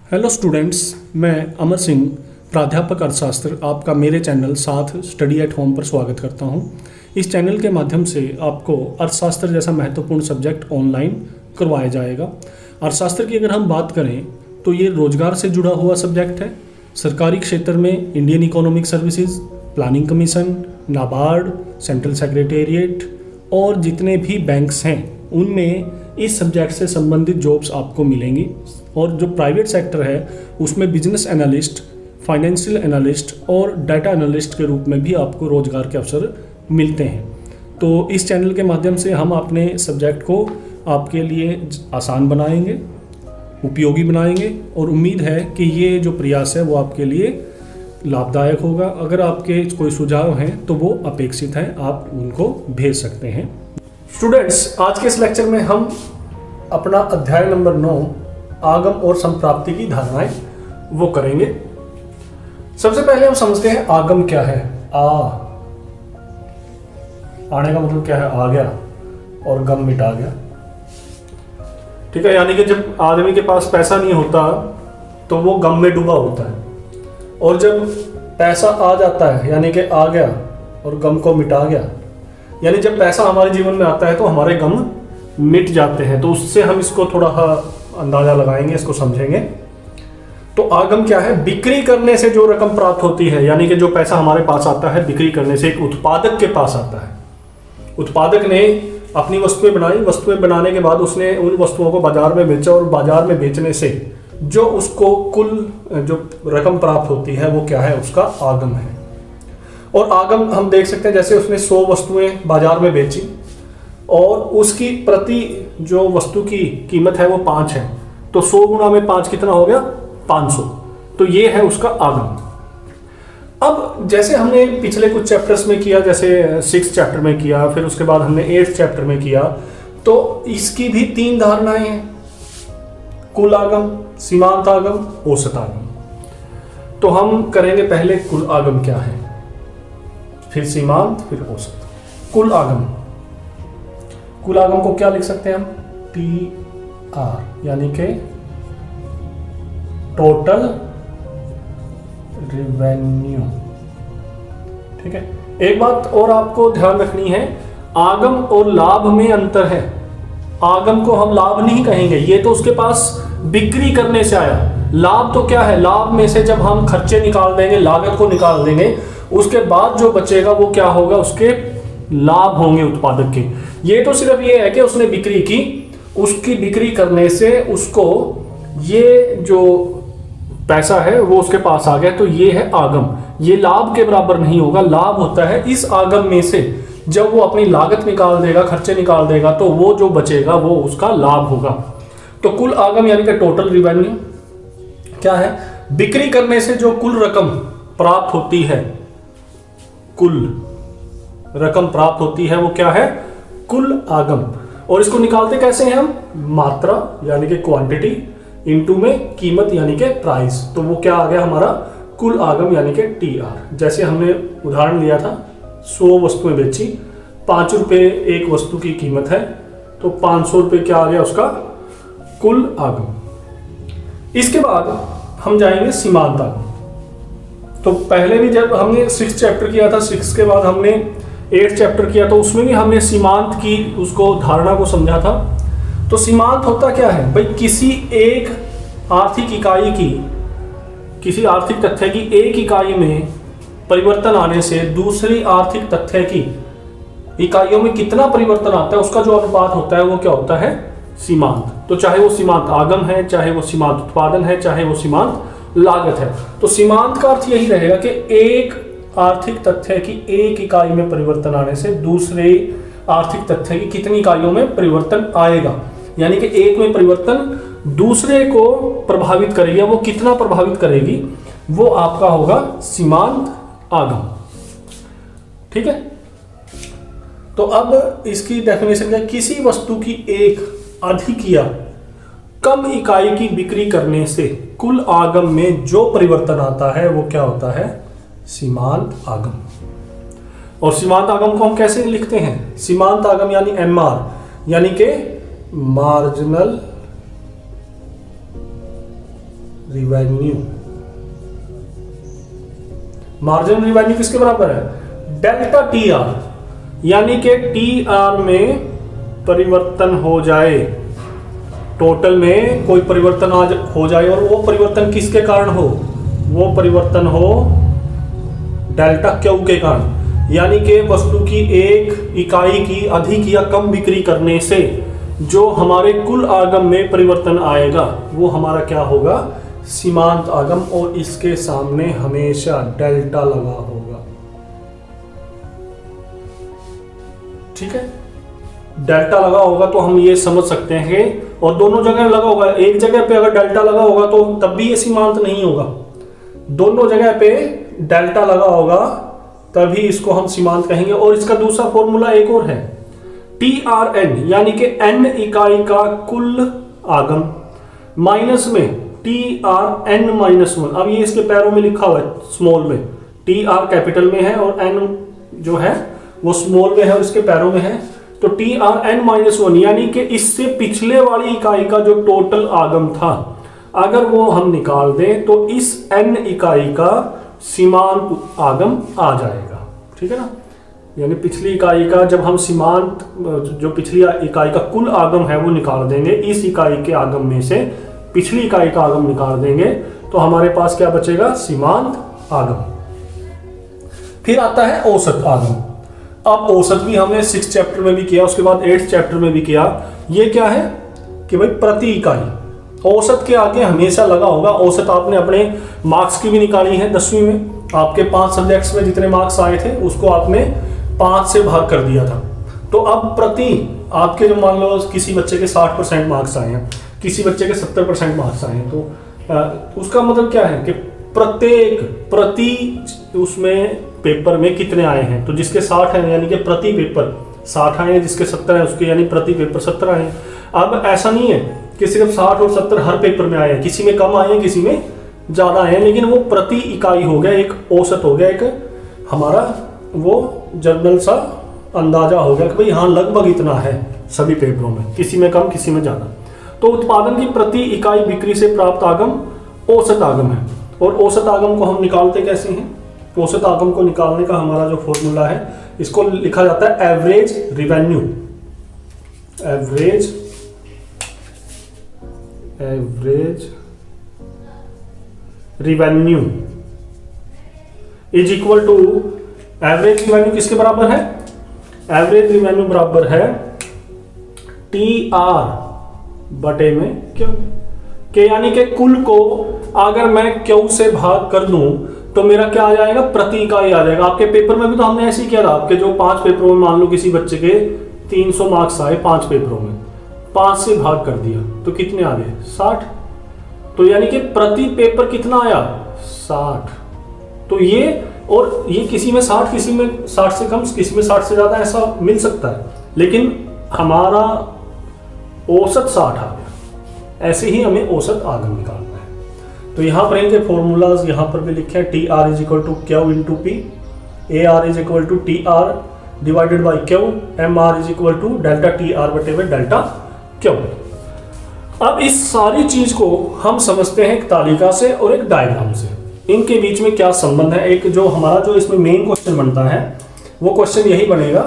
Hello students, मैं अमर सिंह, प्राध्यापक अर्थशास्त्र, आपका मेरे चैनल साथ स्टडी एट होम पर स्वागत करता हूं। इस चैनल के माध्यम से आपको अर्थशास्त्र जैसा महत्वपूर्ण सब्जेक्ट ऑनलाइन करवाया जाएगा। अर्थशास्त्र की अगर हम बात करें तो ये रोजगार से जुड़ा हुआ सब्जेक्ट है। सरकारी क्षेत्र में Indian economic services, planning commission, NABARD, central secretariat और जितने भी बैंक्स हैं उनमें इस सब्जेक्ट से संबंधित जॉब्स आपको मिलेंगी। और जो प्राइवेट सेक्टर है उसमें बिजनेस एनालिस्ट, फाइनेंशियल एनालिस्ट और डाटा एनालिस्ट के रूप में भी आपको रोजगार के अवसर मिलते हैं। तो इस चैनल के माध्यम से हम अपने सब्जेक्ट को आपके लिए आसान बनाएंगे, उपयोगी बनाएंगे और उम्मीद है कि ये जो प्रयास है वो आपके लिए लाभदायक होगा। अगर आपके कोई सुझाव हैं तो वो अपेक्षित हैं, आप उनको भेज सकते हैं। स्टूडेंट्स, आज के इस लेक्चर में हम अपना अध्याय नंबर 9 आगम और संप्राप्ति की धारणाएं वो करेंगे। सबसे पहले हम समझते हैं आगम क्या है। आने का मतलब क्या है? आ गया और गम मिटा गया। ठीक है, यानी कि जब आदमी के पास पैसा नहीं होता तो वो गम में डूबा होता है, और जब पैसा आ जाता है यानी कि आ गया और गम को मिटा गया, यानी जब पैसा हमारे जीवन में आता है तो हमारे गम मिट जाते हैं। तो उससे हम इसको थोड़ा अंदाजा लगाएंगे, इसको समझेंगे। तो आगम क्या है? बिक्री करने से जो रकम प्राप्त होती है, यानी कि जो पैसा हमारे पास आता है बिक्री करने से, एक उत्पादक के पास आता है। उत्पादक ने अपनी वस्तुएं बनाई, वस्तुएं बनाने के बाद उसने उन वस्तुओं को बाजार में बेचा, और बाजार में बेचने से जो उसको कुल जो रकम प्राप्त होती है वो क्या है? उसका आगम है। और आगम हम देख सकते हैं, जैसे उसने 100 वस्तुएं बाजार में बेची और उसकी प्रति जो वस्तु की कीमत है वो 5 है, तो 100 गुणा में 5 कितना हो गया? 500। तो ये है उसका आगम। अब जैसे हमने पिछले कुछ चैप्टर्स में किया, जैसे 6th चैप्टर में किया, फिर उसके बाद हमने 8th चैप्टर में किया, तो इसकी भी 3 धारणाएं हैं: कुल आगम, सीमांत आगम, औसत आगम। तो हम करेंगे पहले कुल आगम क्या है, फिर सीमांत, फिर औसत। कुल आगम, कुल आगम को क्या लिख सकते हैं हम? TR, यानी कि टोटल रिवेन्यू। ठीक है, एक बात और आपको ध्यान रखनी है, आगम और लाभ में अंतर है। आगम को हम लाभ नहीं कहेंगे, ये तो उसके पास बिक्री करने से आया। लाभ तो क्या है? लाभ में से जब हम खर्चे निकाल देंगे, लागत को निकाल देंगे, उसके बाद जो बचेगा वो क्या होगा? उसके लाभ होंगे उत्पादक के। ये तो सिर्फ ये है कि उसने बिक्री की, उसकी बिक्री करने से उसको ये जो पैसा है वो उसके पास आ गया, तो ये है आगम। ये लाभ के बराबर नहीं होगा। लाभ होता है इस आगम में से जब वो अपनी लागत निकाल देगा, खर्चे निकाल देगा, तो वो जो बचेगा वो उसका लाभ होगा। तो कुल आगम यानी कि टोटल रिवेन्यू क्या है? बिक्री करने से जो कुल रकम प्राप्त होती है, कुल रकम प्राप्त होती है वो क्या है? कुल आगम। और इसको निकालते कैसे हैं हम? मात्रा यानी कि क्वांटिटी इनटू में कीमत यानी कि प्राइस। तो वो क्या आ गया हमारा? कुल आगम यानी कि TR। जैसे हमने उदाहरण लिया था, 100 वस्तुएं बेची, 5 रुपए एक वस्तु की कीमत है, तो 500 रुपए क्या आ गया? उसका कुल आगम। इसके बाद हम जाएंगे सीमांत आगम। तो पहले भी जब हमने 6th चैप्टर किया था, 6 के बाद हमने 8th चैप्टर किया, तो उसमें भी हमने सीमांत की उसको धारणा को समझा था। तो सीमांत होता क्या है भाई? किसी एक आर्थिक इकाई की, किसी आर्थिक तथ्य की एक इकाई में परिवर्तन आने से दूसरी आर्थिक तथ्य की इकाइयों में कितना परिवर्तन आता है, उसका जो अनुपात होता है वो क्या होता है? सीमांत। तो चाहे वो सीमांत आगम है, चाहे वो सीमांत उत्पादन है, चाहे वो सीमांत लागत है। तो सीमांत का अर्थ यही रहेगा कि एक आर्थिक तथ्य की एक इकाई में परिवर्तन आने से दूसरे आर्थिक तथ्य की कितनी इकाइयों में परिवर्तन आएगा, यानी कि एक में परिवर्तन दूसरे को प्रभावित करेगी, वो कितना प्रभावित करेगी, वो आपका होगा सीमांत आगम। ठीक है, तो अब इसकी डेफिनेशन क्या? किसी वस्तु की एक अधिक या कम इकाई की बिक्री करने से कुल आगम में जो परिवर्तन आता है वो क्या होता है? सीमांत आगम। और सीमांत आगम को हम कैसे लिखते हैं? सीमांत आगम यानी MR, यानी कि मार्जिनल रिवेन्यू, मार्जिनल रिवेन्यू किसके बराबर है? डेल्टा टी आर, यानी कि टी आर में परिवर्तन हो जाए, टोटल में कोई परिवर्तन आज हो जाए और वो परिवर्तन किसके कारण हो? वो परिवर्तन हो डेल्टा क्यू के कारण, यानी कि वस्तु की एक इकाई की अधिक या कम बिक्री करने से जो हमारे कुल आगम में परिवर्तन आएगा वो हमारा क्या होगा? सीमांत आगम, और इसके सामने हमेशा डेल्टा लगा होगा। ठीक है, डेल्टा लगा होगा तो हम ये समझ सकते हैं कि, और दोनों जगह लगा होगा, एक जगह पे अगर डेल्टा लगा होगा तो तब भी ये सीमांत नहीं होगा, दोनों जगह पे डेल्टा लगा होगा तभी इसको हम सीमांत कहेंगे। और इसका दूसरा फॉर्मूला एक और है, टी आर एन, यानी कि एन इकाई का कुल आगम माइनस में T R N minus one. अब ये इसके पैरों में लिखा हुआ है स्मॉल में, टी आर कैपिटल में है और एन जो है वो स्मॉल में है और इसके पैरों में है, तो T R N minus one, यानी कि इससे पिछले वाली इकाई का जो टोटल आगम था अगर वो हम निकाल दें तो इस एन इकाई का सीमांत आगम आ जाएगा। ठीक है ना, यानी पिछली इकाई का जब हम सीमांत, जो पिछली इकाई का कुल आगम है वो निकाल देंगे, इस इकाई के आगम में से पिछली इकाई का आगम निकाल देंगे तो हमारे पास क्या बचेगा? सीमांत आगम। फिर आता है औसत आगम। अब औसत भी हमने 6th चैप्टर में भी किया, उसके बाद 8th चैप्टर में भी किया। ये क्या है कि भाई प्रति इकाई, औसत के आगे हमेशा लगा होगा। औसत आपने अपने मार्क्स की भी निकाली है 10वीं में, आपके 5 सब्जेक्ट्स में जितने मार्क्स आए थे उसको आपने 5 से भाग कर दिया था। तो अब प्रति आपके, जो मान लो किसी बच्चे के 60% मार्क्स आए हैं, किसी बच्चे के 70% मार्क्स आए हैं, तो उसका मतलब क्या है कि प्रत्येक प्रति उसमें पेपर में कितने आए हैं, तो जिसके 60 हैं यानी कि प्रति पेपर 60 आए हैं, जिसके 70 हैं उसके यानी प्रति पेपर 70 आए हैं। अब ऐसा नहीं है कि सिर्फ 60 और 70 हर पेपर में आए हैं, किसी में कम आए हैं किसी में ज़्यादा आए हैं, लेकिन वो प्रति इकाई हो गया, एक औसत हो गया, एक हमारा वो जनरल सा अंदाजा हो गया कि भाई हाँ लगभग इतना है सभी पेपरों में, किसी में कम किसी में ज़्यादा। तो उत्पादन की प्रति इकाई बिक्री से प्राप्त आगम औसत आगम है। और औसत आगम को हम निकालते कैसे हैं? औसत आगम को निकालने का हमारा जो फॉर्मूला है, इसको लिखा जाता है average revenue. Average revenue is equal to, average revenue किसके बराबर है? एवरेज रिवेन्यू बराबर है टी आर बटे में क्यू के, यानी कि कुल को अगर मैं क्यू से भाग कर दूं तो मेरा क्या आ जाएगा? प्रति इकाई आ जाएगा। आपके पेपर में भी तो हमने ऐसे ही किया था, आपके जो 5 पेपरों में मान लो किसी बच्चे के 300 मार्क्स आए 5 पेपरों में, 5 से भाग कर दिया तो कितने आ गए? 60। तो यानी कि प्रति पेपर कितना आया? 60। तो ये, और ये किसी में 60 किसी में 60 से कम किसी में 60 से ज़्यादा ऐसा मिल सकता है, लेकिन हमारा औसत 60 आ गया। ऐसे ही हमें औसत आगम निकालना है। तो यहाँ पर इनके फॉर्मूलाज यहाँ पर भी लिखे हैं, T R is equal to Q into P, A R is equal to T R divided by Q, M R is equal to delta T R बटे में डेल्टा क्यू। अब इस सारी चीज को हम समझते हैं एक तालिका से और एक डायग्राम से, इनके बीच में क्या संबंध है। एक जो हमारा जो इसमें मेन क्वेश्चन बनता है वो क्वेश्चन यही बनेगा।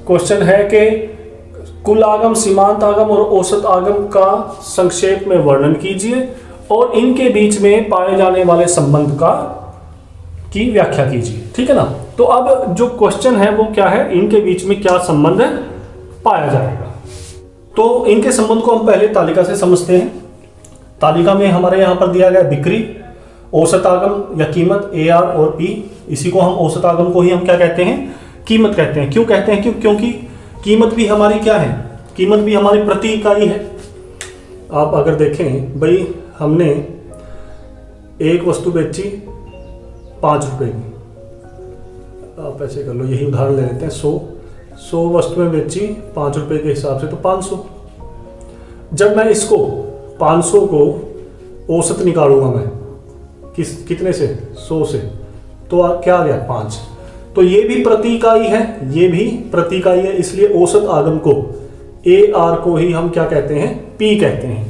क्वेश्चन है कि कुल आगम, सीमांत आगम और औसत आगम का संक्षेप में वर्णन कीजिए और इनके बीच में पाए जाने वाले संबंध का की व्याख्या कीजिए। ठीक है ना। तो अब जो क्वेश्चन है वो क्या है, इनके बीच में क्या संबंध पाया जाएगा। तो इनके संबंध को हम पहले तालिका से समझते हैं। तालिका में हमारे यहाँ पर दिया गया बिक्री, औसत आगम या कीमत ए आर और पी, इसी को हम औसत आगम को ही हम क्या कहते हैं, कीमत कहते हैं। क्यों कहते हैं? क्योंकि कीमत भी हमारी क्या है, कीमत भी हमारी प्रति इकाई है। आप अगर देखें भाई, हमने एक वस्तु बेची 5 रुपए की, आप ऐसे कर लो, यही उदाहरण ले लेते हैं। 100 वस्तुएं बेची 5 रुपए के हिसाब से, तो 500। जब मैं इसको 500 को औसत निकालूंगा मैं कितने से, 100 से, तो क्या आ गया 5। तो ये भी प्रति इकाई है, ये भी प्रति इकाई है, इसलिए औसत आगम को ए आर को ही हम क्या कहते हैं, पी कहते हैं।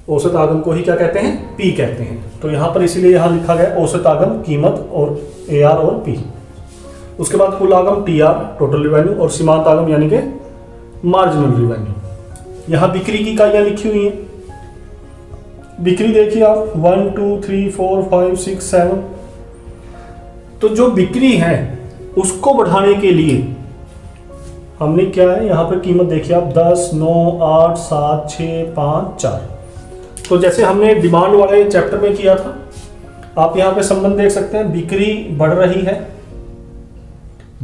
औसत आगम को ही क्या कहते हैं, पी कहते हैं। तो यहाँ पर इसीलिए यहाँ लिखा गया औसत आगम, कीमत और AR और पी। उसके बाद कुल आगम TR टोटल रिवेन्यू और सीमांत आगम यानी कि मार्जिनल रिवेन्यू। यहाँ बिक्री की इकाइयाँ लिखी हुई हैं। बिक्री देखिए आप 1 2 3 4 5 6 7। तो जो बिक्री है उसको बढ़ाने के लिए हमने क्या है, यहाँ पर कीमत देखिए आप 10 9 8 7 6 5 4। तो जैसे हमने डिमांड वाले चैप्टर में किया था, आप यहाँ पे संबंध देख सकते हैं। बिक्री बढ़ रही है,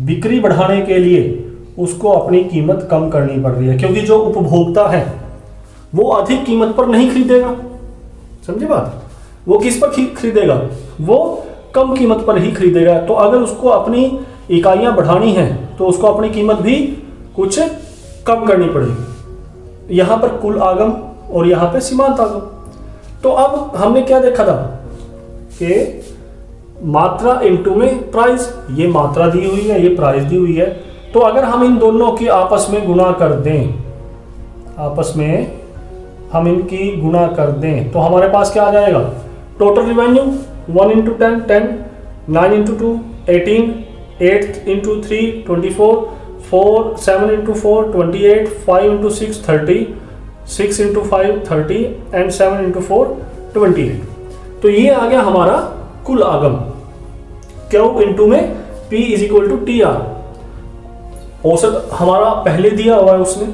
बिक्री बढ़ाने के लिए उसको अपनी कीमत कम करनी पड़ रही है, क्योंकि जो उपभोक्ता है वो अधिक कीमत पर नहीं खरीदेगा। समझे बात? वो किस पर खरीदेगा? वो कम कीमत पर ही खरीदेगा। तो अगर उसको अपनी इकाइयां बढ़ानी है तो उसको अपनी कीमत भी कुछ कम करनी पड़ेगी। यहां पर कुल आगम और यहां पे सीमांत आगम। तो अब हमने क्या देखा था कि मात्रा इनटू में प्राइस, ये मात्रा दी हुई है, ये प्राइस दी हुई है। तो अगर हम इन दोनों की आपस में गुणा कर दें, आपस में हम इनकी गुणा कर दें, तो हमारे पास क्या आ जाएगा? Total revenue 1 × 10 10, 9 × 2 18, 8 × 3 24, 4 7 × 4 28, 5 × 6 30, 6 × 5 30 and 7 × 4 28। तो ये आ गया हमारा कुल आगम। Q इंटू में P = TR। औसत हमारा पहले दिया हुआ है उसने,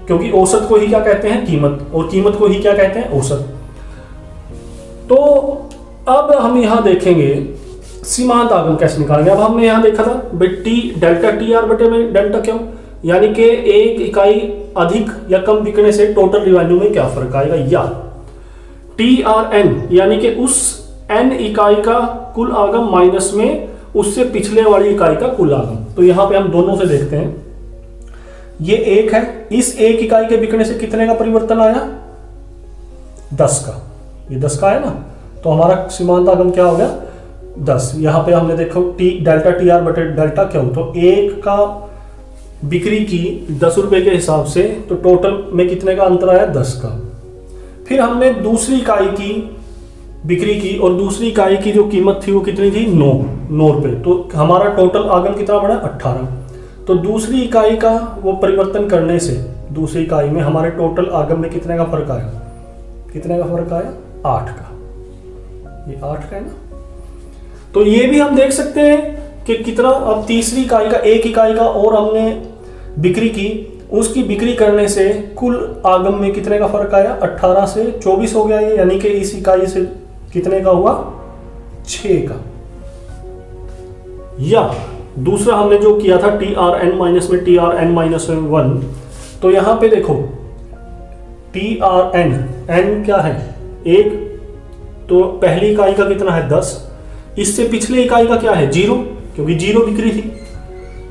क्योंकि औसत को ही क्या कहते हैं? कीमत, और कीमत को ही क्या कहते हैं? औसत। तो अब हम यहां देखेंगे सीमांत आगम कैसे निकालेंगे। अब हमने यहां देखा था टी डेल्टा TR बटे में डेल्टा Q, यानी कि एक इकाई अधिक या कम बिकने से टोटल रिवेन्यू में क्या फर्क आएगा, या TRN यानी कि उस N इकाई का कुल आगम माइनस में उससे पिछले वाली इकाई का कुल आगम। तो यहां पे हम दोनों से देखते हैं। ये 1 है, इस एक इकाई के बिकने से कितने का परिवर्तन आया? 10 का। ये 10 का है ना, तो हमारा सीमांत आगम क्या हो गया? 10। यहां पे हमने देखो डेल्टा TR बटे डेल्टा Q, तो एक का बिक्री की 10 रुपए के हिसाब से, तो टोटल में कितने का अंतर आया? 10 का। फिर हमने दूसरी इकाई की बिक्री की, और दूसरी इकाई की जो कीमत थी वो कितनी थी? 9 रुपए। तो हमारा टोटल आगम कितना बढ़ा? 18। तो दूसरी इकाई का वो परिवर्तन करने से दूसरी इकाई में हमारे टोटल आगम में कितने का फर्क आया? कितने का फर्क आया? 8 का। ये 8 का है ना। तो ये भी हम देख सकते हैं कि कितना, अब तीसरी इकाई का, एक इकाई का और हमने बिक्री की, उसकी बिक्री करने से कुल आगम में कितने का फर्क आया? 18 से 24 हो गया ये, यानी कि इस इकाई से कितने का हुआ? 6 का। या दूसरा हमने जो किया था TRN माइनस में TRN माइनस में 1, तो यहां पे देखो TRN, N क्या है? 1, तो पहली इकाई का कितना है? 10। इससे पिछले इकाई का क्या है? 0, क्योंकि 0 बिक्री थी।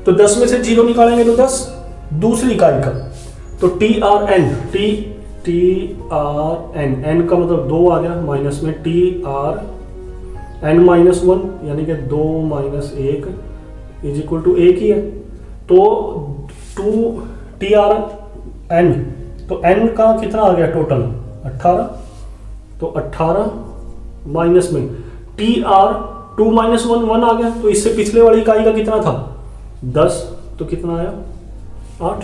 तो 10 में से 0 निकालेंगे तो 10। दूसरी इकाई का, तो TRN, N का मतलब 2 आ गया, माइनस में TRN माइनस 1 यानी कि 2 माइनस 1 = 1 ही है। तो 2 TRN, तो N का कितना आ गया टोटल? 18। तो 18 माइनस में TR 2 माइनस 1 1 आ गया, तो इससे पिछले वाली इकाई का कितना था? 10, तो कितना आया? 8।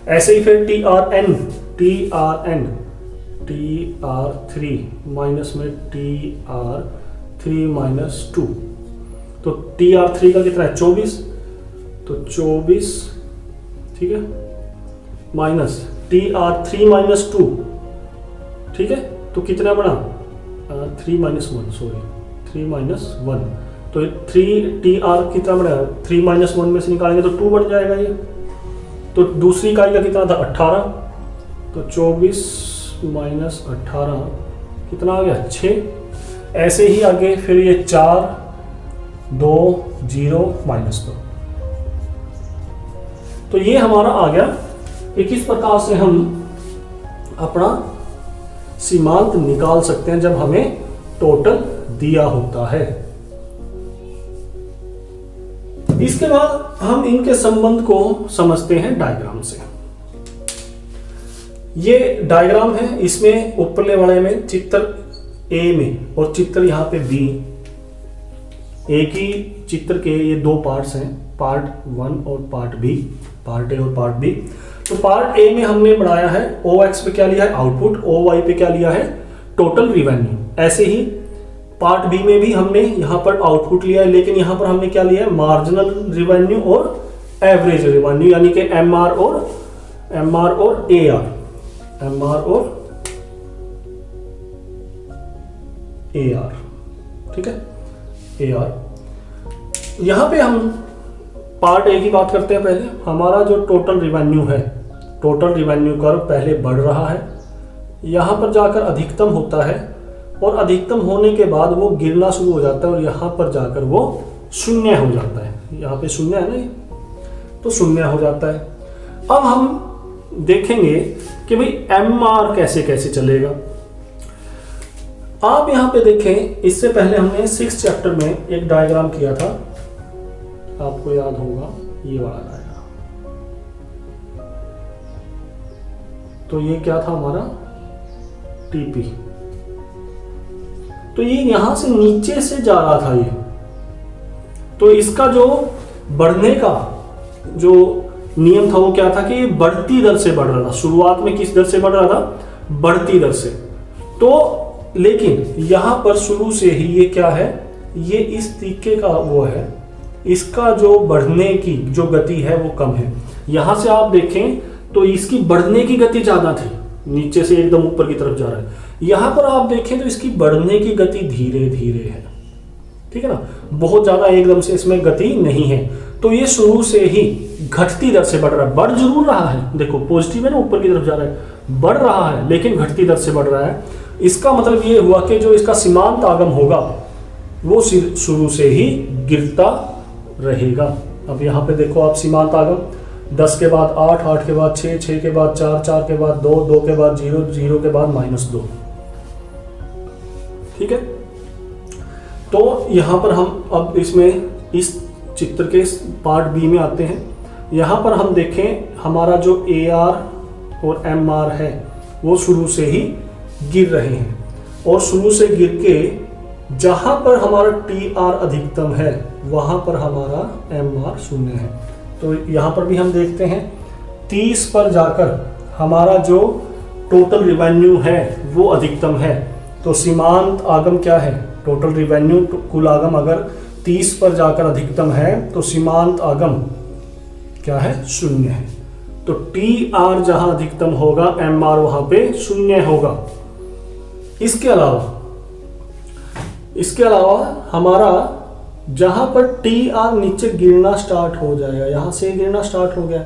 ऐसे ही फिर TRN TR3 माइनस में TR3 माइनस 2, तो TR3 का कितना है? 24, तो 24, ठीक है, माइनस TR3 माइनस 2, ठीक है, तो कितना बना? 3 माइनस 1, सॉरी 3 माइनस 1, तो 3 TR कितना बना? 3 माइनस 1 में से निकालेंगे तो 2 बढ़ जाएगा ये। तो दूसरी इकाई का कितना था? 18, तो 24 माइनस 18 कितना आ गया? 6। ऐसे ही आगे फिर ये 4 2 0 माइनस 2, तो ये हमारा आ गया। इस प्रकार से हम अपना सीमांत निकाल सकते हैं जब हमें टोटल दिया होता है। इसके बाद हम इनके संबंध को समझते हैं डायग्राम से। ये डायग्राम है, इसमें ऊपरले वाले में चित्र ए में और चित्र यहाँ पे बी, एक ही चित्र के ये दो पार्ट्स हैं, पार्ट 1 और पार्ट बी, पार्ट ए और पार्ट बी। तो पार्ट ए में हमने बढ़ाया है OX पे क्या लिया है आउटपुट, OY पे क्या लिया है टोटल रिवेन्यू। ऐसे ही पार्ट बी में भी हमने यहाँ पर आउटपुट लिया है, लेकिन यहाँ पर हमने क्या लिया है मार्जिनल रिवेन्यू और एवरेज रिवेन्यू, यानी कि MR और AR, MR और AR, ठीक है AR। यहां पे हम पार्ट ए की बात करते हैं। पहले हमारा जो टोटल रिवेन्यू है, टोटल रिवेन्यू कर्व पहले बढ़ रहा है, यहां पर जाकर अधिकतम होता है और अधिकतम होने के बाद वो गिरना शुरू हो जाता है और यहां पर जाकर वो शून्य हो जाता है। यहाँ पे शून्य है ना, ये तो शून्य हो जाता है। अब हम देखेंगे कि भाई MR कैसे कैसे चलेगा। आप यहां पे देखें, इससे पहले हमने 6th चैप्टर में एक डायग्राम किया था, आपको याद होगा ये वाला डायग्राम। तो ये क्या था हमारा TP, तो ये यहां से नीचे से जा रहा था ये, तो इसका जो बढ़ने का जो नियम था वो क्या था कि ये बढ़ती दर से बढ़ रहा था। शुरुआत में किस दर से बढ़ रहा था, बढ़ती दर से। तो लेकिन यहां पर शुरू से ही ये क्या है, ये इस तरीके का वो है, इसका जो बढ़ने की जो गति है वो कम है। यहां से आप देखें तो इसकी बढ़ने की गति ज्यादा थी, नीचे से एकदम ऊपर की तरफ जा रहा है। यहां पर आप देखें तो इसकी बढ़ने की गति धीरे धीरे है, ठीक है ना, बहुत ज्यादा एकदम से इसमें गति नहीं है। तो ये शुरू से ही घटती दर से बढ़ रहा है, बढ़ जरूर रहा है, देखो पॉजिटिव है ना, ऊपर की तरफ जा रहा है, बढ़ रहा है लेकिन घटती दर से बढ़ रहा है। इसका मतलब ये हुआ कि जो इसका सीमांत आगम होगा वो शुरू से ही गिरता रहेगा। अब यहाँ पे देखो आप सीमांत आगम 10 के बाद 8, 8 के बाद 6, 6 के बाद 4, 4 के बाद 2, 2 के बाद 0, 0 के बाद -2, ठीक है। तो यहाँ पर हम अब इसमें इस चित्र के पार्ट बी में आते हैं। यहाँ पर हम देखें हमारा जो AR और MR है वो शुरू से ही गिर रहे हैं, और शुरू से गिर के जहां पर हमारा TR अधिकतम है वहां पर हमारा MR शून्य है। तो यहां पर भी हम देखते हैं 30 पर जाकर हमारा जो टोटल रिवेन्यू है वो अधिकतम है। तो सीमांत आगम क्या है, टोटल रिवेन्यू कुल आगम अगर 30 पर जाकर अधिकतम है तो सीमांत आगम क्या है, शून्य है। तो TR जहां अधिकतम होगा MR वहां पे शून्य होगा। इसके अलावा हमारा जहां पर TR नीचे गिरना स्टार्ट हो जाएगा, यहां से गिरना स्टार्ट हो गया,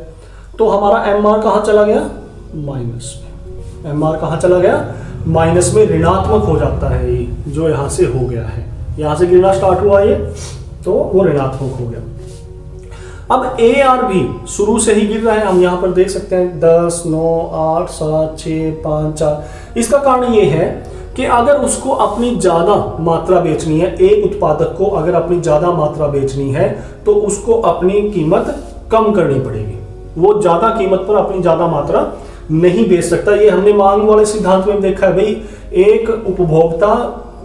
तो हमारा MR कहां चला गया, माइनस में। MR कहां चला गया, माइनस में, ऋणात्मक हो जाता है ये जो यहां से हो गया है, यहां से गिरना स्टार्ट हुआ ये तो वो ऋणात्मक हो गया। अब AR भी शुरू से ही गिर रहा है, हम यहां पर देख सकते हैं 10, 9, 8, 7, 6, 5, 4। इसका कारण ये है कि अगर उसको अपनी ज्यादा मात्रा बेचनी है, एक उत्पादक को अगर अपनी ज्यादा मात्रा बेचनी है तो उसको अपनी कीमत कम करनी पड़ेगी। वो ज्यादा कीमत पर अपनी ज्यादा मात्रा नहीं बेच सकता। ये हमने मांग वाले सिद्धांत में देखा है, भाई एक उपभोक्ता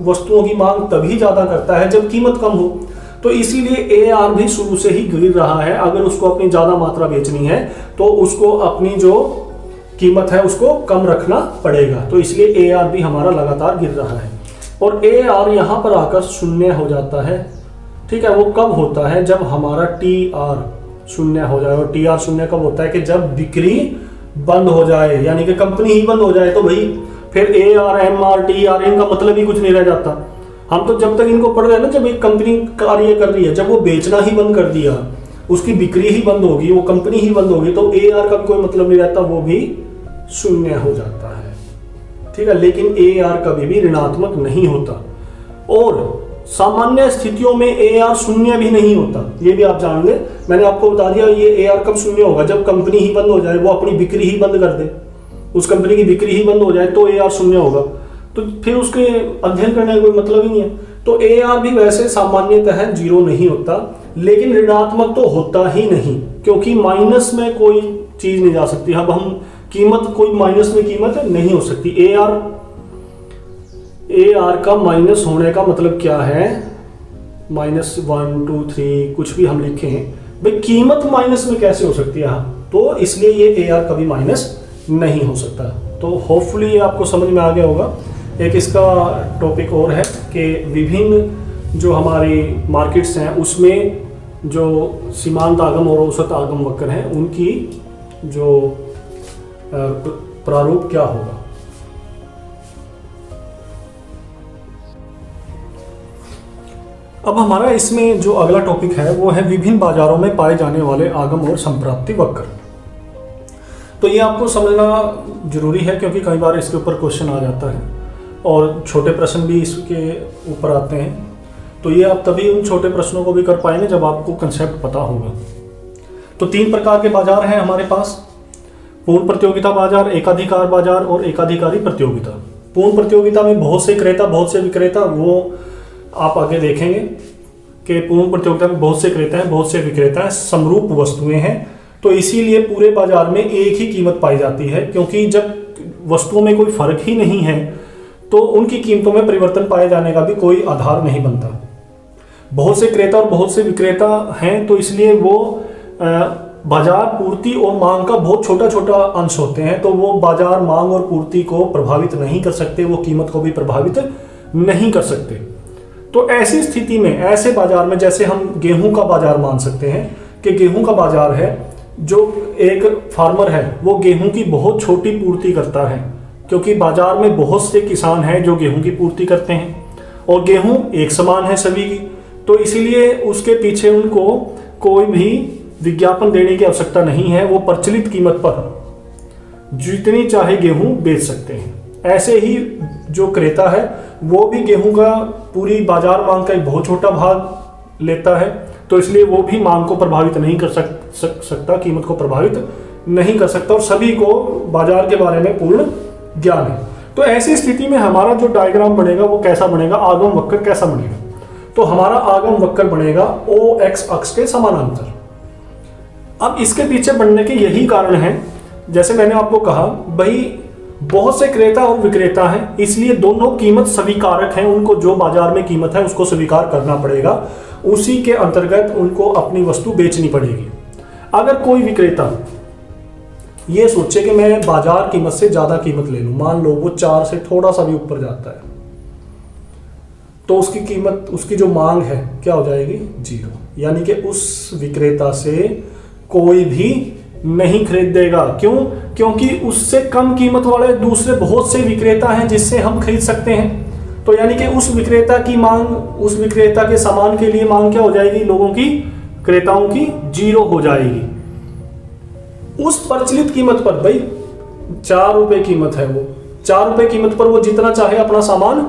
वस्तुओं की मांग तभी ज्यादा करता है जब कीमत कम हो। तो इसीलिए AR भी शुरू से ही गिर रहा है। अगर उसको अपनी ज्यादा मात्रा बेचनी है तो उसको अपनी जो कीमत है उसको कम रखना पड़ेगा। तो इसलिए AR भी हमारा लगातार गिर रहा है और AR यहां पर आकर शून्य हो जाता है, ठीक है। वो कब होता है, जब हमारा TR शून्य हो जाए। और TR शून्य कब होता है कि जब बिक्री बंद हो जाए, यानी कि कंपनी ही बंद हो जाए। तो भाई फिर AR, MR, TR इनका मतलब ही कुछ नहीं रह जाता। हम तो जब तक इनको पढ़ रहे हैं ना, जब एक कंपनी कार्य कर रही है, जब वो बेचना ही बंद कर दिया, उसकी बिक्री ही बंद होगी, वो कंपनी ही बंद होगी, तो AR का कोई मतलब नहीं रहता, वो भी शून्य हो जाता है, ठीक है। लेकिन AR कभी भी ऋणात्मक नहीं होता और सामान्य स्थितियों में AR शून्य भी नहीं होता, ये भी आप जान ले। मैंने आपको बता दिया ये AR कब शून्य होगा, जब कंपनी ही बंद हो जाए, वो अपनी बिक्री ही बंद कर दे, उस कंपनी की बिक्री ही बंद हो जाए तो AR शून्य होगा। तो फिर उसके अध्ययन करने का कोई मतलब ही नहीं है। तो AR भी वैसे सामान्यतः जीरो नहीं होता, लेकिन ऋणात्मक तो होता ही नहीं, क्योंकि माइनस में कोई चीज नहीं जा सकती। अब हम कीमत कोई माइनस में कीमत नहीं हो सकती। ए आर का माइनस होने का मतलब क्या है, -1 2 3 कुछ भी हम लिखे हैं भाई, कीमत माइनस में कैसे हो सकती है? तो इसलिए ये ए आर कभी माइनस नहीं हो सकता। तो होपफुली ये आपको समझ में आ गया होगा। एक इसका टॉपिक और है कि विभिन्न जो हमारी मार्केट्स हैं उसमें जो सीमांत आगम और औसत आगम वक्र हैं उनकी जो प्रारूप क्या होगा। अब हमारा इसमें जो अगला टॉपिक है वो है विभिन्न बाजारों में पाए जाने वाले आगम और संप्राप्ति वक्र। तो ये आपको समझना जरूरी है क्योंकि कई बार इसके ऊपर क्वेश्चन आ जाता है और छोटे प्रश्न भी इसके ऊपर आते हैं। तो ये आप तभी उन छोटे प्रश्नों को भी कर पाएंगे जब आपको कंसेप्ट पता होगा। तो 3 प्रकार के बाजार हैं हमारे पास, पूर्ण प्रतियोगिता बाजार, एकाधिकार बाजार और एकाधिकारी प्रतियोगिता। पूर्ण प्रतियोगिता में बहुत से क्रेता बहुत से विक्रेता, वो आप आगे देखेंगे कि पूर्ण प्रतियोगिता में बहुत से क्रेता हैं बहुत से विक्रेता हैं, समरूप वस्तुएं हैं, तो इसीलिए पूरे बाजार में एक ही कीमत पाई जाती है। क्योंकि जब वस्तुओं में कोई फर्क ही नहीं है तो उनकी कीमतों में परिवर्तन पाए जाने का भी कोई आधार नहीं बनता। बहुत से क्रेता और बहुत से विक्रेता हैं तो इसलिए वो बाजार पूर्ति और मांग का बहुत छोटा छोटा अंश होते हैं, तो वो बाजार मांग और पूर्ति को प्रभावित नहीं कर सकते, वो कीमत को भी प्रभावित नहीं कर सकते। तो ऐसी स्थिति में ऐसे बाजार में जैसे हम गेहूं का बाजार मान सकते हैं कि गेहूं का बाजार है, जो एक फार्मर है वो गेहूं की बहुत छोटी पूर्ति करता है क्योंकि बाजार में बहुत से किसान हैं जो गेहूं की पूर्ति करते हैं और गेहूं एक समान है सभी की, तो इसीलिए उसके पीछे उनको कोई भी विज्ञापन देने की आवश्यकता नहीं है, वो प्रचलित कीमत पर जितनी चाहे गेहूं बेच सकते हैं। ऐसे ही जो क्रेता है वो भी गेहूं का पूरी बाजार मांग का एक बहुत छोटा भाग लेता है, तो इसलिए वो भी मांग को प्रभावित नहीं कर सकता, कीमत को प्रभावित नहीं कर सकता और सभी को बाजार के बारे में पूर्ण ज्ञान है। तो ऐसी स्थिति में हमारा जो डायग्राम बनेगा वो कैसा बनेगा, आगम वक्र कैसा बनेगा? तो हमारा आगम वक्र बनेगा ओ एक्स अक्ष के समानांतर। अब इसके पीछे बनने के यही कारण है, जैसे मैंने आपको कहा भाई बहुत से क्रेता और विक्रेता हैं, इसलिए दोनों कीमत स्वीकारक हैं, उनको जो बाजार में कीमत है उसको स्वीकार करना पड़ेगा, उसी के अंतर्गत उनको अपनी वस्तु बेचनी पड़ेगी। अगर कोई विक्रेता ये सोचे कि मैं बाजार कीमत से ज्यादा कीमत ले लूं, मान लो वो 4 से थोड़ा सा भी ऊपर जाता है, तो उसकी कीमत, उसकी जो मांग है क्या हो जाएगी, 0। यानी कि उस विक्रेता से कोई भी नहीं खरीदेगा। क्यों? क्योंकि उससे कम कीमत वाले दूसरे बहुत से विक्रेता हैं जिससे हम खरीद सकते हैं। तो यानी कि उस विक्रेता की मांग, उस विक्रेता के सामान के लिए मांग क्या हो जाएगी, लोगों की, क्रेताओं की 0 हो जाएगी। उस प्रचलित कीमत पर, भाई 4 रुपए कीमत है, वो 4 रुपए कीमत पर वो जितना चाहे अपना सामान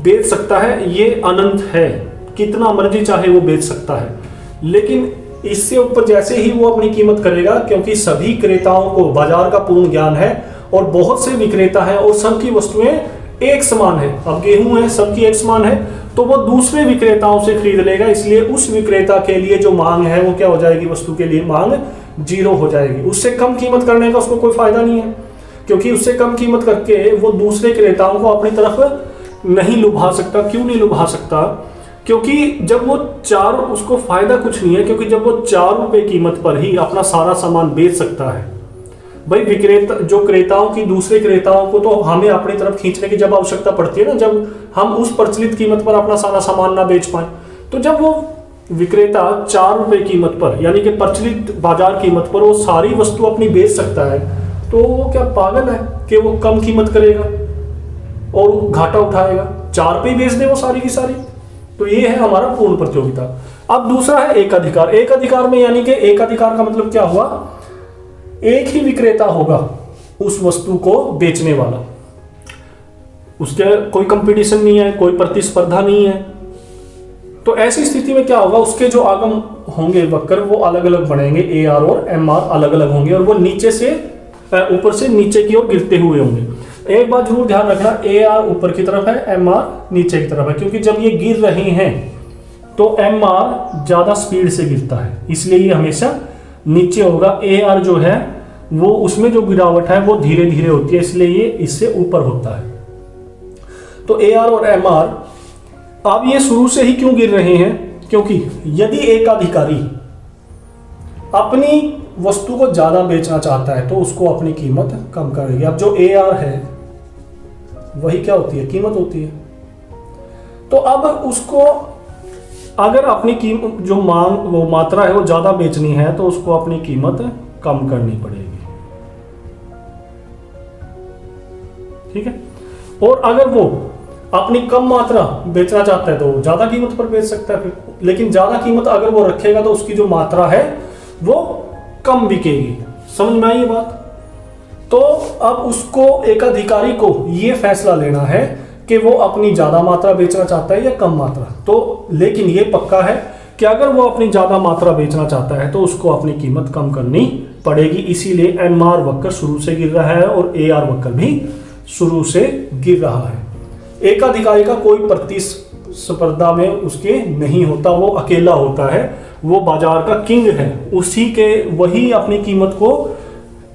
बेच सकता है, ये अनंत है, कितना मर्जी चाहे वो बेच सकता है। लेकिन इससे ऊपर जैसे ही वो अपनी कीमत करेगा, क्योंकि सभी क्रेताओं को बाजार का पूर्ण ज्ञान है और बहुत से विक्रेता हैं और सबकी वस्तुएं एक समान है, अब गेहूं है सबकी एक समान है, तो वो दूसरे विक्रेताओं से खरीद लेगा। इसलिए उस विक्रेता के लिए जो मांग है वो क्या हो जाएगी, वस्तु के लिए मांग 0 हो जाएगी। उससे कम कीमत करने का उसको कोई फायदा नहीं है, क्योंकि उससे कम कीमत करके वो दूसरे क्रेताओं को अपनी तरफ नहीं लुभा सकता। क्यों नहीं लुभा सकता? क्योंकि जब वो 4, उसको फायदा कुछ नहीं है, क्योंकि जब वो 4 रुपए कीमत पर ही अपना सारा सामान बेच सकता है, भाई विक्रेता, जो क्रेताओं की, दूसरे क्रेताओं को तो हमें अपनी तरफ खींचने की जब आवश्यकता पड़ती है ना, जब हम उस प्रचलित कीमत पर अपना सारा सामान ना बेच पाए, तो जब वो विक्रेता 4 रुपए कीमत पर, यानी कि प्रचलित बाजार कीमत पर वो सारी वस्तु अपनी बेच सकता है, तो वो क्या पागल है कि वो कम कीमत करेगा और घाटा उठाएगा? 4 पे ही बेच दे वो सारी की सारी। तो ये है हमारा पूर्ण प्रतियोगिता। अब दूसरा है एकाधिकार। एकाधिकार में, यानी कि एकाधिकार का मतलब क्या हुआ, एक ही विक्रेता होगा उस वस्तु को बेचने वाला, उसके कोई कंपटीशन नहीं है, कोई प्रतिस्पर्धा नहीं है। तो ऐसी स्थिति में क्या होगा, उसके जो आगम होंगे वक्र वो अलग अलग बनेंगे, ए आर और एम आर अलग अलग होंगे और वो नीचे से, ऊपर से नीचे की ओर गिरते हुए होंगे। एक बात जरूर ध्यान रखना, ए आर ऊपर की तरफ है, एम आर नीचे की तरफ है, क्योंकि जब ये गिर रहे हैं तो एम आर ज्यादा स्पीड से गिरता है, इसलिए ये हमेशा नीचे होगा। ए आर जो है वो उसमें जो गिरावट है वो धीरे धीरे होती है, इसलिए ये इससे ऊपर होता है। तो AR और MR अब ये शुरू से ही क्यों गिर रहे हैं? क्योंकि यदि एक अधिकारी अपनी वस्तु को ज्यादा बेचना चाहता है तो उसको अपनी कीमत कम करेगी। अब जो AR है वही क्या होती है? कीमत होती है। तो अब उसको अगर अपनी कीमत जो मांग वो मात्रा है वो ज्यादा बेचनी है तो उसको अपनी कीमत कम करनी पड़ेगी, ठीक है। और अगर वो अपनी कम मात्रा बेचना चाहता है तो ज्यादा कीमत पर बेच सकता है फिर, लेकिन ज्यादा कीमत अगर वो रखेगा तो उसकी जो मात्रा है वो कम बिकेगी। समझ में आई ये बात? तो अब उसको एक अधिकारी को ये फैसला लेना है कि वो अपनी ज्यादा मात्रा बेचना चाहता है या कम मात्रा। तो लेकिन ये पक्का है कि अगर वो अपनी ज्यादा मात्रा बेचना चाहता है तो उसको अपनी कीमत कम करनी पड़ेगी। इसीलिए MR वक्र शुरू से गिर रहा है और AR वक्र भी शुरू से गिर रहा है। एक अधिकारी का कोई प्रतिस्पर्धा में उसके नहीं होता, वो अकेला होता है, वो बाजार का किंग है, उसी के वही अपनी कीमत को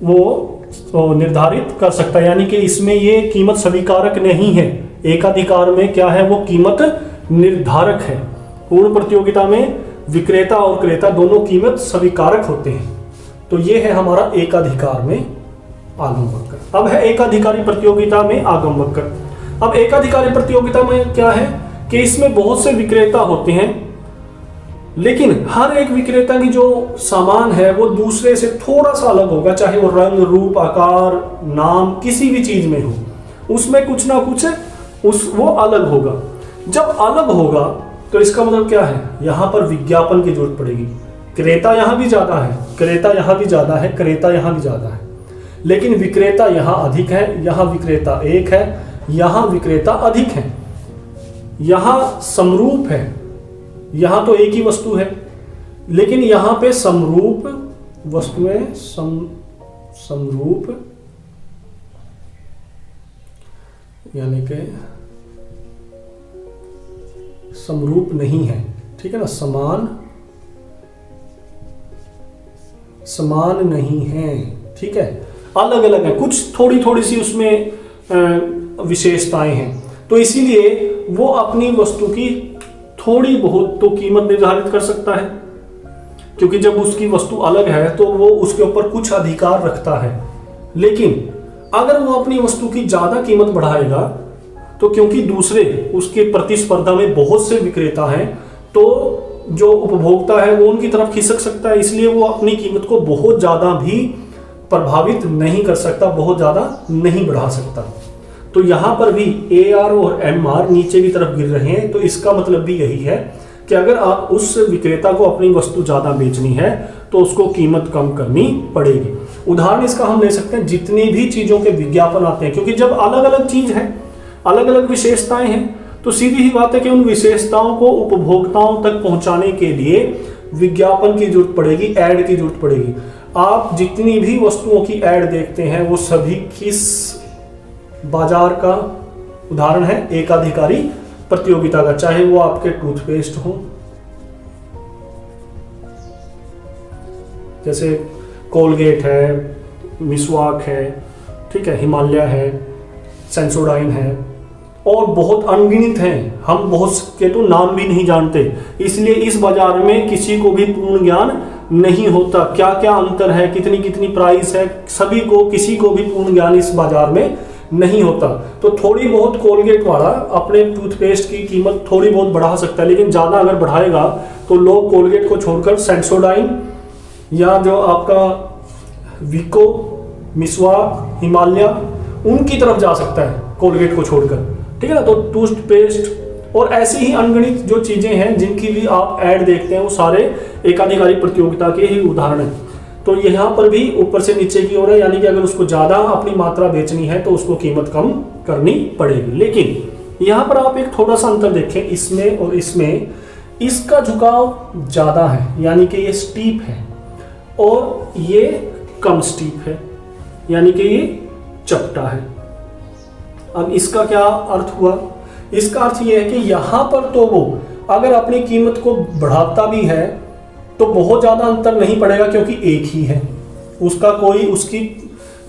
वो निर्धारित कर सकता है। यानी कि इसमें ये कीमत स्वीकारक नहीं है। एकाधिकार में क्या है? वो कीमत निर्धारक है। पूर्ण प्रतियोगिता में विक्रेता और क्रेता दोनों कीमत स्वीकारक होते हैं। तो ये है हमारा एकाधिकार में आगम वक्र। अब है एकाधिकारी प्रतियोगिता में आगम वक्र। अब एकाधिकारी प्रतियोगिता में क्या है कि इसमें बहुत से विक्रेता होते हैं, लेकिन हर एक विक्रेता की जो सामान है वो दूसरे से थोड़ा सा अलग होगा, चाहे वो रंग, रूप, आकार, नाम किसी भी चीज में हो, उसमें कुछ ना कुछ वो अलग होगा। जब अलग होगा तो इसका मतलब क्या है? यहां पर विज्ञापन की जरूरत पड़ेगी। क्रेता यहां भी ज्यादा है, क्रेता यहां भी ज्यादा है, क्रेता यहां भी ज्यादा है, लेकिन विक्रेता यहां अधिक है, यहां विक्रेता एक है, यहां विक्रेता अधिक है, यहां समरूप है, यहां तो एक ही वस्तु है, लेकिन यहां पे समरूप वस्तुएं समरूप यानी कि समरूप नहीं है, ठीक है ना, समान नहीं है, ठीक है, अलग अलग है, कुछ थोड़ी थोड़ी सी उसमें विशेषताएं हैं। तो इसीलिए वो अपनी वस्तु की थोड़ी बहुत तो कीमत निर्धारित कर सकता है, क्योंकि जब उसकी वस्तु अलग है तो वो उसके ऊपर कुछ अधिकार रखता है। लेकिन अगर वो अपनी वस्तु की ज्यादा कीमत बढ़ाएगा तो क्योंकि दूसरे उसके प्रतिस्पर्धा में बहुत से विक्रेता हैं, तो जो उपभोक्ता है वो उनकी तरफ खिसक सकता है, इसलिए वो अपनी कीमत को बहुत ज्यादा भी प्रभावित नहीं कर सकता, बहुत ज्यादा नहीं बढ़ा सकता। तो यहां पर भी AR और MR नीचे की तरफ गिर रहे हैं। तो इसका मतलब भी यही है कि अगर आप उस विक्रेता को अपनी वस्तु ज्यादा बेचनी है तो उसको कीमत कम करनी पड़ेगी। उदाहरण इसका हम ले सकते हैं, जितनी भी चीजों के विज्ञापन आते हैं, क्योंकि जब अलग अलग चीज है, अलग अलग विशेषताएं हैं, तो सीधी ही बात है कि उन विशेषताओं को उपभोक्ताओं तक पहुंचाने के लिए विज्ञापन की जरूरत पड़ेगी, ऐड की जरूरत पड़ेगी। आप जितनी भी वस्तुओं की ऐड देखते हैं वो सभी किस बाजार का उदाहरण है? एकाधिकारी प्रतियोगिता का। चाहे वो आपके टूथपेस्ट हो, जैसे कोलगेट है, मिसवाक है, ठीक है, हिमालय है, सेंसोडाइन है, और बहुत अनगिनत हैं। हम बहुत के तो नाम भी नहीं जानते, इसलिए इस बाजार में किसी को भी पूर्ण ज्ञान नहीं होता। क्या क्या अंतर है, कितनी कितनी प्राइस है, सभी को किसी को भी पूर्ण ज्ञान इस बाजार में नहीं होता। तो थोड़ी बहुत कोलगेट वाला अपने टूथपेस्ट की कीमत थोड़ी बहुत बढ़ा सकता है, लेकिन ज़्यादा अगर बढ़ाएगा तो लोग कोलगेट को छोड़कर सेंसोडाइन या जो आपका विको, मिसवाक, हिमालय, उनकी तरफ जा सकता है कोलगेट को छोड़कर, ठीक है ना। तो टूथपेस्ट और ऐसी ही अनगिनत जो चीज़ें हैं जिनकी भी आप ऐड देखते हैं वो सारे एकाधिकारी प्रतियोगिता के ही उदाहरण हैं। तो यहाँ पर भी ऊपर से नीचे की ओर है, यानी कि अगर उसको ज़्यादा अपनी मात्रा बेचनी है तो उसको कीमत कम करनी पड़ेगी। लेकिन यहाँ पर आप एक थोड़ा सा अंतर देखें, इसमें और इसमें इसका झुकाव ज़्यादा है, यानी कि ये स्टीप है, और ये कम स्टीप है, यानी कि ये चपटा है। अब इसका क्या अर्थ हुआ? इसका अर्थ ये है कि यहाँ पर तो वो अगर अपनी कीमत को बढ़ाता भी है तो बहुत ज़्यादा अंतर नहीं पड़ेगा, क्योंकि एक ही है। उसका कोई, उसकी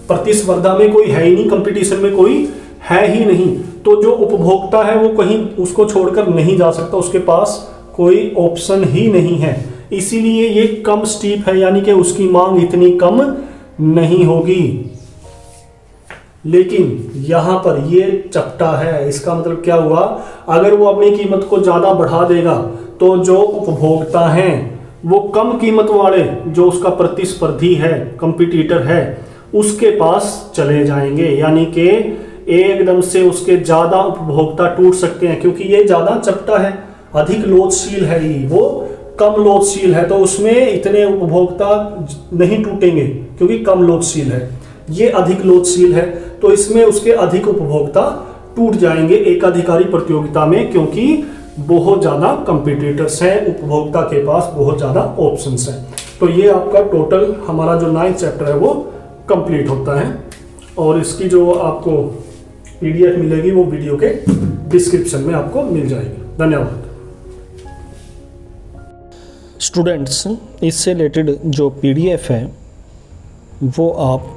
प्रतिस्पर्धा में कोई है ही नहीं, कंपटीशन में कोई है ही नहीं। तो जो उपभोक्ता है वो कहीं उसको छोड़कर नहीं जा सकता, उसके पास कोई ऑप्शन ही नहीं है। इसीलिए ये कम स्टीप है, यानी कि उसकी मांग इतनी कम नहीं होगी। लेकिन यहां पर ये चपटा है। इसका मतलब क्या हुआ, अगर वो अपनी कीमत को ज्यादा बढ़ा देगा तो जो उपभोक्ता हैं वो कम कीमत वाले, जो उसका प्रतिस्पर्धी है, कंपटीटर है, उसके पास चले जाएंगे। यानी कि एकदम से उसके ज्यादा उपभोक्ता टूट सकते हैं, क्योंकि ये ज्यादा चपटा है, अधिक लोचशील है, ये वो कम लोचशील है, तो उसमें इतने उपभोक्ता नहीं टूटेंगे क्योंकि कम लोचशील है। ये अधिक लोचशील है तो इसमें उसके अधिक उपभोक्ता टूट जाएंगे एकाधिकारी प्रतियोगिता में, क्योंकि बहुत ज्यादा कंपटीटर्स हैं, उपभोक्ता के पास बहुत ज्यादा ऑप्शंस हैं। तो ये आपका टोटल हमारा जो 9th चैप्टर है वो कंप्लीट होता है। और इसकी जो आपको PDF मिलेगी वो वीडियो के डिस्क्रिप्शन में आपको मिल जाएगी। धन्यवाद। स्टूडेंट्स, इससे रिलेटेड जो PDF है वो आप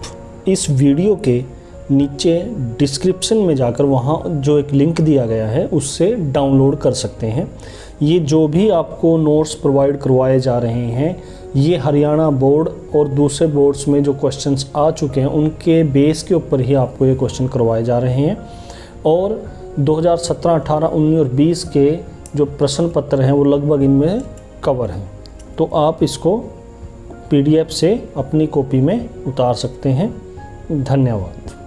इस वीडियो के नीचे डिस्क्रिप्शन में जाकर वहाँ जो एक लिंक दिया गया है उससे डाउनलोड कर सकते हैं। ये जो भी आपको नोट्स प्रोवाइड करवाए जा रहे हैं, ये हरियाणा बोर्ड और दूसरे बोर्ड्स में जो क्वेश्चंस आ चुके हैं उनके बेस के ऊपर ही आपको ये क्वेश्चन करवाए जा रहे हैं। और 2017, 18, 19 और 20 के जो प्रश्न पत्र हैं वो लगभग इनमें कवर हैं। तो आप इसको PDF से अपनी कॉपी में उतार सकते हैं। धन्यवाद।